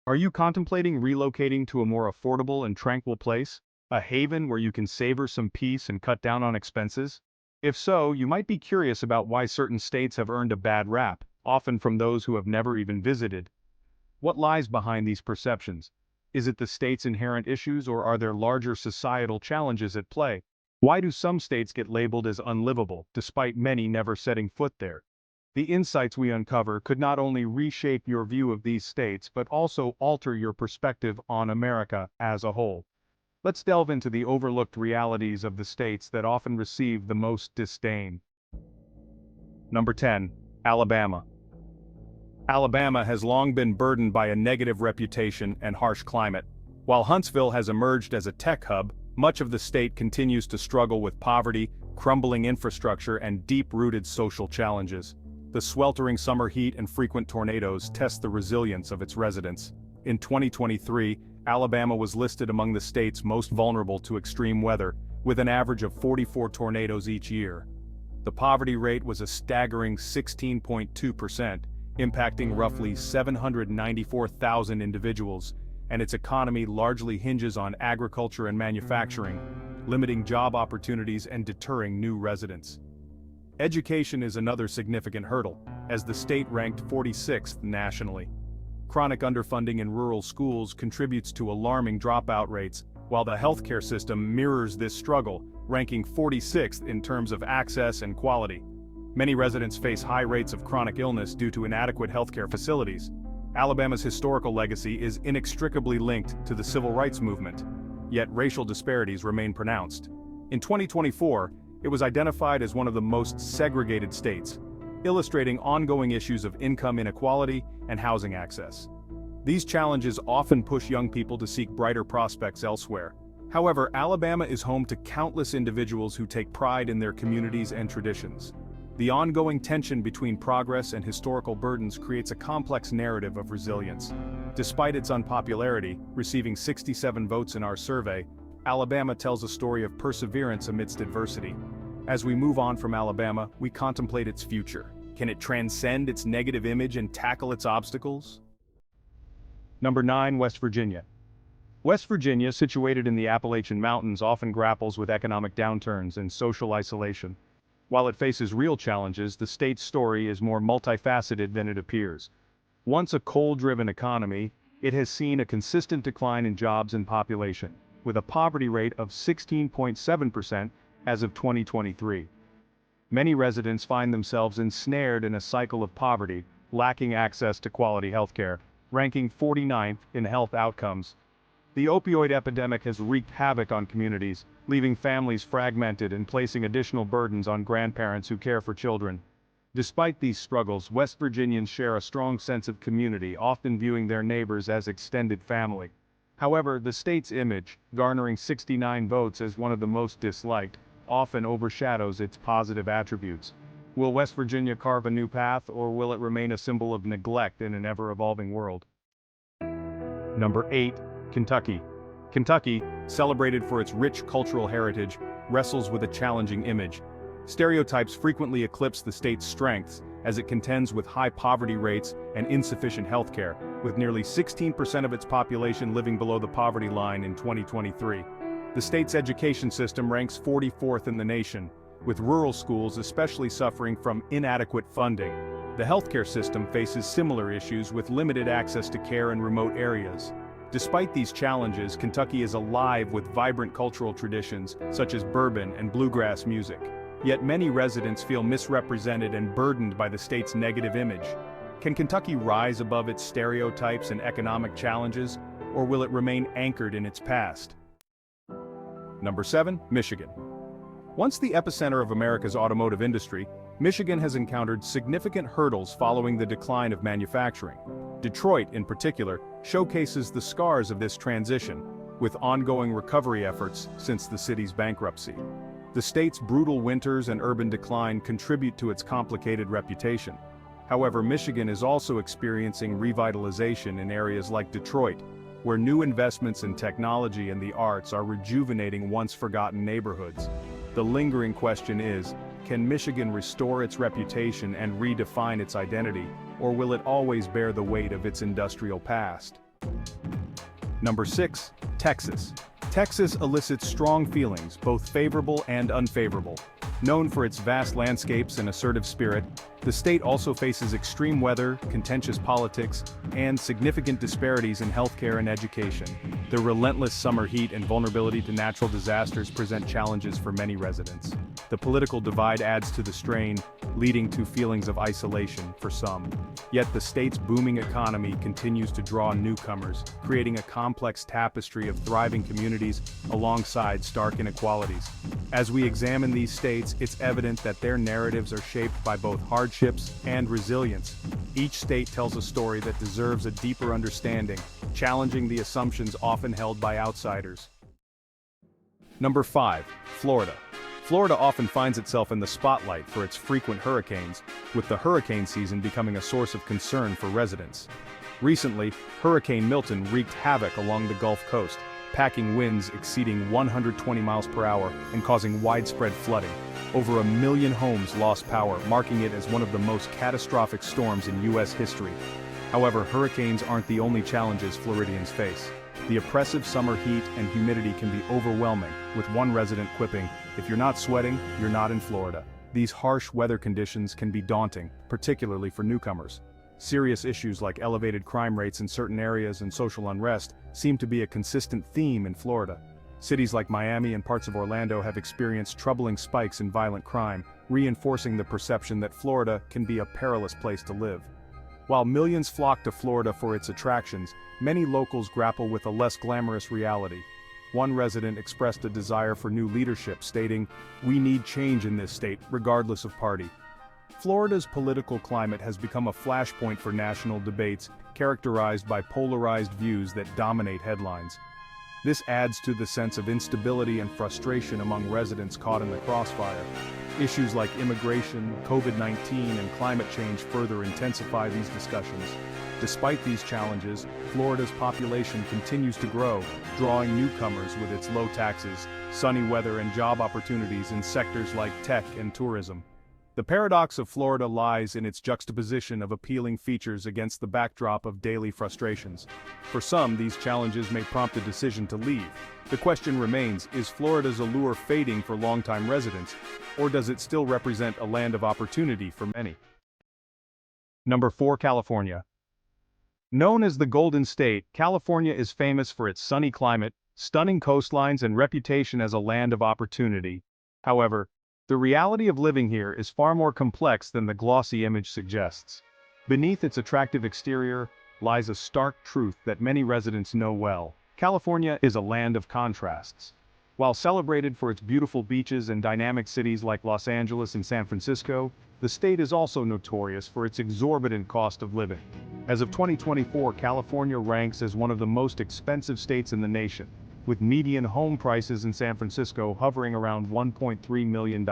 Are you contemplating relocating to a more affordable and tranquil place? A haven where you can savor some peace and cut down on expenses? If so, you might be curious about why certain states have earned a bad rap, often from those who have never even visited. What lies behind these perceptions? Is it the state's inherent issues or are there larger societal challenges at play? Why do some states get labeled as unlivable, despite many never setting foot there? The insights we uncover could not only reshape your view of these states but also alter your perspective on America as a whole. Let's delve into the overlooked realities of the states that often receive the most disdain. Number 10. Alabama. Alabama has long been burdened by a negative reputation and harsh climate. While Huntsville has emerged as a tech hub, much of the state continues to struggle with poverty, crumbling infrastructure, and deep-rooted social challenges. The sweltering summer heat and frequent tornadoes test the resilience of its residents. In 2023, Alabama was listed among the states most vulnerable to extreme weather, with an average of 44 tornadoes each year. The poverty rate was a staggering 16.2%, impacting roughly 794,000 individuals, and its economy largely hinges on agriculture and manufacturing, limiting job opportunities and deterring new residents. Education is another significant hurdle, as the state ranked 46th nationally. Chronic underfunding in rural schools contributes to alarming dropout rates, while the healthcare system mirrors this struggle, ranking 46th in terms of access and quality. Many residents face high rates of chronic illness due to inadequate healthcare facilities. Alabama's historical legacy is inextricably linked to the civil rights movement, yet racial disparities remain pronounced. In 2024, it was identified as one of the most segregated states, illustrating ongoing issues of income inequality and housing access. These challenges often push young people to seek brighter prospects elsewhere. However, Alabama is home to countless individuals who take pride in their communities and traditions. The ongoing tension between progress and historical burdens creates a complex narrative of resilience. Despite its unpopularity, receiving 67 votes in our survey, Alabama tells a story of perseverance amidst adversity. As we move on from Alabama, we contemplate its future. Can it transcend its negative image and tackle its obstacles? Number 9. West Virginia. West Virginia, situated in the Appalachian Mountains, often grapples with economic downturns and social isolation. While it faces real challenges, the state's story is more multifaceted than it appears. Once a coal-driven economy, it has seen a consistent decline in jobs and population, with a poverty rate of 16.7% as of 2023. Many residents find themselves ensnared in a cycle of poverty, lacking access to quality healthcare, ranking 49th in health outcomes. The opioid epidemic has wreaked havoc on communities, leaving families fragmented and placing additional burdens on grandparents who care for children. Despite these struggles, West Virginians share a strong sense of community, often viewing their neighbors as extended family. However, the state's image, garnering 69 votes as one of the most disliked, often overshadows its positive attributes. Will West Virginia carve a new path, or will it remain a symbol of neglect in an ever-evolving world? Number 8. Kentucky. Kentucky, celebrated for its rich cultural heritage, wrestles with a challenging image. Stereotypes frequently eclipse the state's strengths as it contends with high poverty rates and insufficient healthcare, with nearly 16% of its population living below the poverty line in 2023. The state's education system ranks 44th in the nation, with rural schools especially suffering from inadequate funding. The healthcare system faces similar issues with limited access to care in remote areas. Despite these challenges, Kentucky is alive with vibrant cultural traditions, such as bourbon and bluegrass music. Yet many residents feel misrepresented and burdened by the state's negative image. Can Kentucky rise above its stereotypes and economic challenges, or will it remain anchored in its past? Number 7. Michigan. Once the epicenter of America's automotive industry, Michigan has encountered significant hurdles following the decline of manufacturing. Detroit, in particular, showcases the scars of this transition, with ongoing recovery efforts since the city's bankruptcy. The state's brutal winters and urban decline contribute to its complicated reputation. However, Michigan is also experiencing revitalization in areas like Detroit, where new investments in technology and the arts are rejuvenating once-forgotten neighborhoods. The lingering question is, can Michigan restore its reputation and redefine its identity, or will it always bear the weight of its industrial past? Number 6. Texas. Texas elicits strong feelings, both favorable and unfavorable. Known for its vast landscapes and assertive spirit, the state also faces extreme weather, contentious politics, and significant disparities in healthcare and education. The relentless summer heat and vulnerability to natural disasters present challenges for many residents. The political divide adds to the strain, leading to feelings of isolation for some. Yet the state's booming economy continues to draw newcomers, creating a complex tapestry of thriving communities alongside stark inequalities. As we examine these states, it's evident that their narratives are shaped by both hardships and resilience. Each state tells a story that deserves a deeper understanding, challenging the assumptions often held by outsiders. Number 5. Florida. Florida often finds itself in the spotlight for its frequent hurricanes, with the hurricane season becoming a source of concern for residents. Recently, Hurricane Milton wreaked havoc along the Gulf Coast, packing winds exceeding 120 miles per hour and causing widespread flooding. Over 1 million homes lost power, marking it as one of the most catastrophic storms in U.S. history. However, hurricanes aren't the only challenges Floridians face. The oppressive summer heat and humidity can be overwhelming, with one resident quipping, "If you're not sweating, you're not in Florida." These harsh weather conditions can be daunting, particularly for newcomers. Serious issues like elevated crime rates in certain areas and social unrest seem to be a consistent theme in Florida. Cities like Miami and parts of Orlando have experienced troubling spikes in violent crime, reinforcing the perception that Florida can be a perilous place to live. While millions flock to Florida for its attractions, many locals grapple with a less glamorous reality. One resident expressed a desire for new leadership, stating, "We need change in this state, regardless of party." Florida's political climate has become a flashpoint for national debates, characterized by polarized views that dominate headlines. This adds to the sense of instability and frustration among residents caught in the crossfire. Issues like immigration, COVID-19, and climate change further intensify these discussions. Despite these challenges, Florida's population continues to grow, drawing newcomers with its low taxes, sunny weather, and job opportunities in sectors like tech and tourism. The paradox of Florida lies in its juxtaposition of appealing features against the backdrop of daily frustrations. For some, these challenges may prompt a decision to leave. The question remains, is Florida's allure fading for longtime residents, or does it still represent a land of opportunity for many? Number 4. California. Known as the Golden State, California is famous for its sunny climate, stunning coastlines, and reputation as a land of opportunity. However, the reality of living here is far more complex than the glossy image suggests. Beneath its attractive exterior lies a stark truth that many residents know well. California is a land of contrasts. While celebrated for its beautiful beaches and dynamic cities like Los Angeles and San Francisco, the state is also notorious for its exorbitant cost of living. As of 2024, California ranks as one of the most expensive states in the nation, with median home prices in San Francisco hovering around $1.3 million.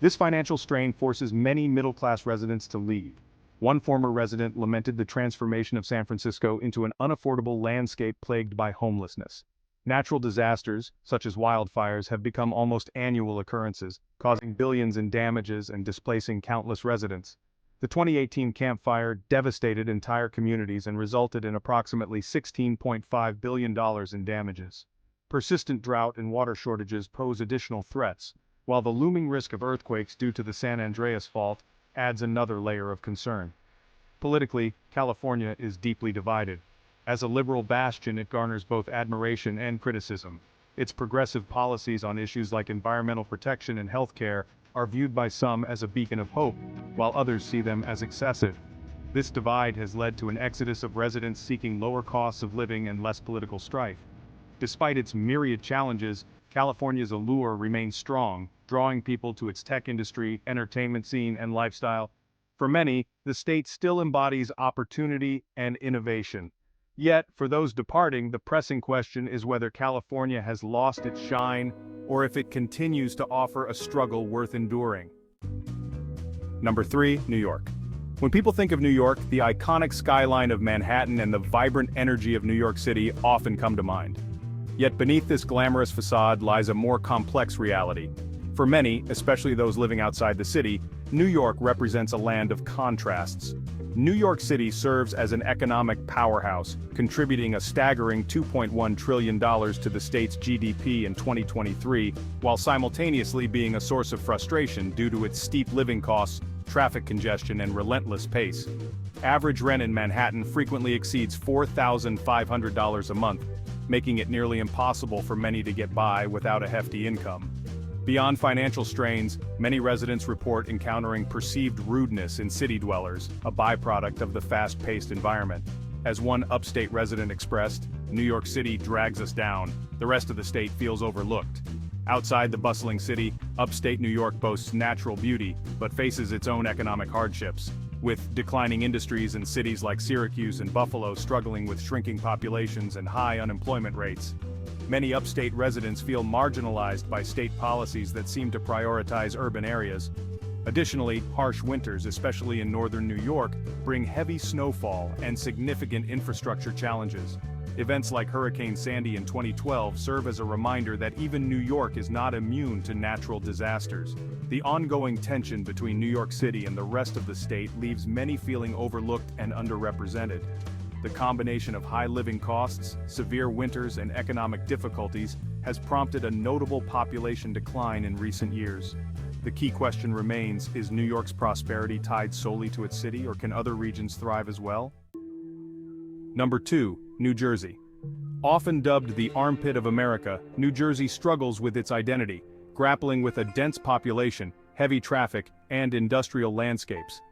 This financial strain forces many middle-class residents to leave. One former resident lamented the transformation of San Francisco into an unaffordable landscape plagued by homelessness. Natural disasters, such as wildfires, have become almost annual occurrences, causing billions in damages and displacing countless residents. The 2018 Camp Fire devastated entire communities and resulted in approximately $16.5 billion in damages. Persistent drought and water shortages pose additional threats, while the looming risk of earthquakes due to the San Andreas Fault adds another layer of concern. Politically, California is deeply divided. As a liberal bastion, it garners both admiration and criticism. Its progressive policies on issues like environmental protection and healthcare are viewed by some as a beacon of hope, while others see them as excessive. This divide has led to an exodus of residents seeking lower costs of living and less political strife. Despite its myriad challenges, California's allure remains strong, drawing people to its tech industry, entertainment scene, and lifestyle. For many, the state still embodies opportunity and innovation. Yet, for those departing, the pressing question is whether California has lost its shine, or if it continues to offer a struggle worth enduring. Number 3. New York. When people think of New York, the iconic skyline of Manhattan and the vibrant energy of New York City often come to mind. Yet beneath this glamorous facade lies a more complex reality. For many, especially those living outside the city, New York represents a land of contrasts. New York City serves as an economic powerhouse, contributing a staggering $2.1 trillion to the state's GDP in 2023, while simultaneously being a source of frustration due to its steep living costs, traffic congestion, and relentless pace. Average rent in Manhattan frequently exceeds $4,500 a month, making it nearly impossible for many to get by without a hefty income. Beyond financial strains, many residents report encountering perceived rudeness in city dwellers, a byproduct of the fast-paced environment. As one upstate resident expressed, "New York City drags us down. The rest of the state feels overlooked." Outside the bustling city, upstate New York boasts natural beauty, but faces its own economic hardships, with declining industries in cities like Syracuse and Buffalo struggling with shrinking populations and high unemployment rates. Many upstate residents feel marginalized by state policies that seem to prioritize urban areas. Additionally, harsh winters, especially in northern New York, bring heavy snowfall and significant infrastructure challenges. Events like Hurricane Sandy in 2012 serve as a reminder that even New York is not immune to natural disasters. The ongoing tension between New York City and the rest of the state leaves many feeling overlooked and underrepresented. The combination of high living costs, severe winters, and economic difficulties has prompted a notable population decline in recent years. The key question remains, is New York's prosperity tied solely to its city, or can other regions thrive as well? Number 2, New Jersey. Often dubbed the armpit of America, New Jersey struggles with its identity, grappling with a dense population, heavy traffic, and industrial landscapes.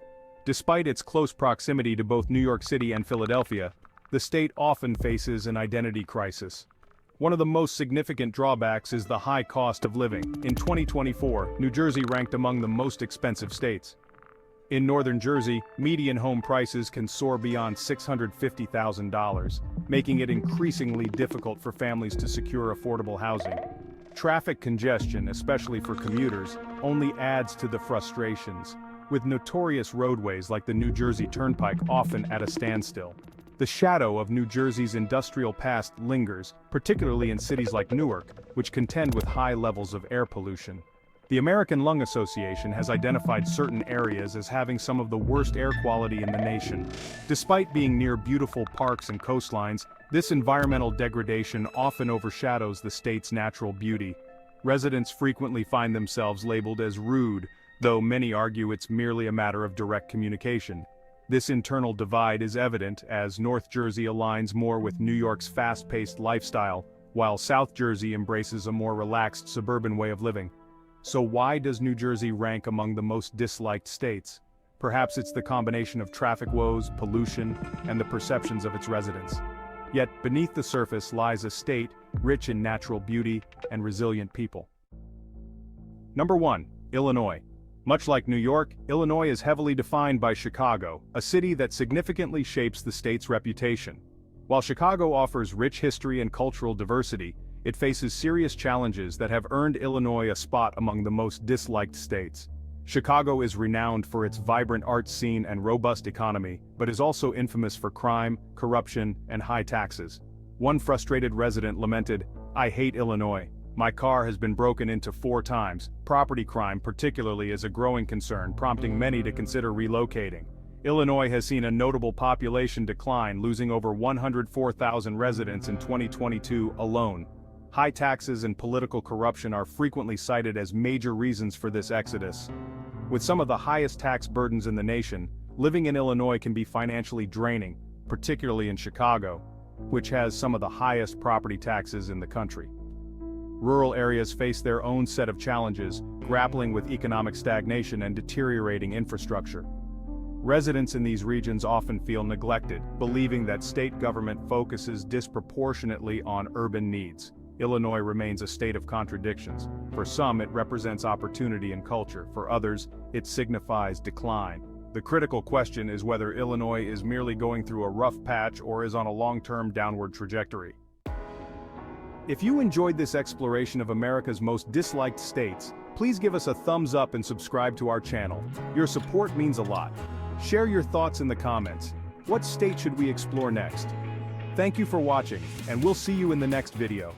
Despite its close proximity to both New York City and Philadelphia, the state often faces an identity crisis. One of the most significant drawbacks is the high cost of living. In 2024, New Jersey ranked among the most expensive states. In northern Jersey, median home prices can soar beyond $650,000, making it increasingly difficult for families to secure affordable housing. Traffic congestion, especially for commuters, only adds to the frustrations, with notorious roadways like the New Jersey Turnpike often at a standstill. The shadow of New Jersey's industrial past lingers, particularly in cities like Newark, which contend with high levels of air pollution. The American Lung Association has identified certain areas as having some of the worst air quality in the nation. Despite being near beautiful parks and coastlines, this environmental degradation often overshadows the state's natural beauty. Residents frequently find themselves labeled as rude, though many argue it's merely a matter of direct communication. This internal divide is evident as North Jersey aligns more with New York's fast-paced lifestyle, while South Jersey embraces a more relaxed suburban way of living. So why does New Jersey rank among the most disliked states? Perhaps it's the combination of traffic woes, pollution, and the perceptions of its residents. Yet beneath the surface lies a state rich in natural beauty and resilient people. Number 1, Illinois. Much like New York, Illinois is heavily defined by Chicago, a city that significantly shapes the state's reputation. While Chicago offers rich history and cultural diversity, it faces serious challenges that have earned Illinois a spot among the most disliked states. Chicago is renowned for its vibrant art scene and robust economy, but is also infamous for crime, corruption, and high taxes. One frustrated resident lamented, "I hate Illinois. My car has been broken into 4 times. Property crime particularly is a growing concern, prompting many to consider relocating." Illinois has seen a notable population decline, losing over 104,000 residents in 2022 alone. High taxes and political corruption are frequently cited as major reasons for this exodus. With some of the highest tax burdens in the nation, living in Illinois can be financially draining, particularly in Chicago, which has some of the highest property taxes in the country. Rural areas face their own set of challenges, grappling with economic stagnation and deteriorating infrastructure. Residents in these regions often feel neglected, believing that state government focuses disproportionately on urban needs. Illinois remains a state of contradictions. For some, it represents opportunity and culture. For others, it signifies decline. The critical question is whether Illinois is merely going through a rough patch or is on a long-term downward trajectory. If you enjoyed this exploration of America's most disliked states, please give us a thumbs up and subscribe to our channel. Your support means a lot. Share your thoughts in the comments. What state should we explore next? Thank you for watching, and we'll see you in the next video.